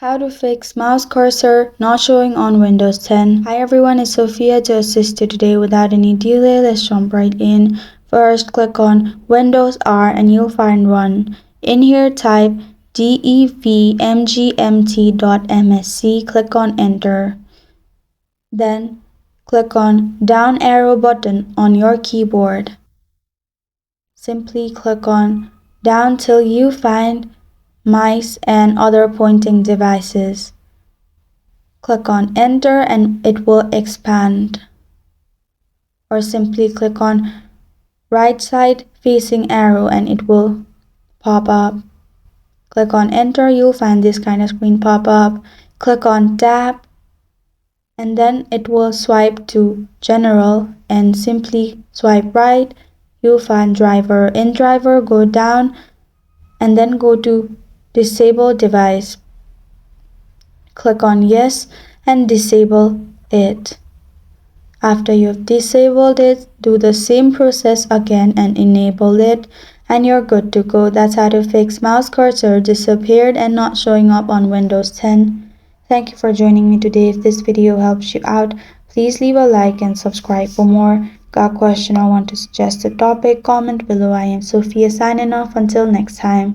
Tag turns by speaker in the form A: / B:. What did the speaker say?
A: How to fix mouse cursor not showing on Windows 10. Hi everyone, it's Sophia to assist you today. Without any delay, let's jump right in. First, click on Windows R and you'll find Run. In here, type devmgmt.msc. Click on Enter. Then, click on down arrow button on your keyboard. Simply click on down till you find mice and other pointing devices. Click on Enter and it will expand. Or simply click on right side facing arrow and it will pop up. Click on Enter, you'll find this kind of screen pop up. Click on Tab and then it will swipe to General and simply swipe right. You'll find Driver. In Driver, go down and then go to Disable Device. Click on Yes and disable it. After you've disabled it, do the same process again and enable it and you're good to go. That's how to fix mouse cursor disappeared and not showing up on Windows 10. Thank you for joining me today. If this video helps you out, please leave a like and subscribe for more. Got a question or want to suggest a topic? Comment below. I am Sophia signing off. Until next time.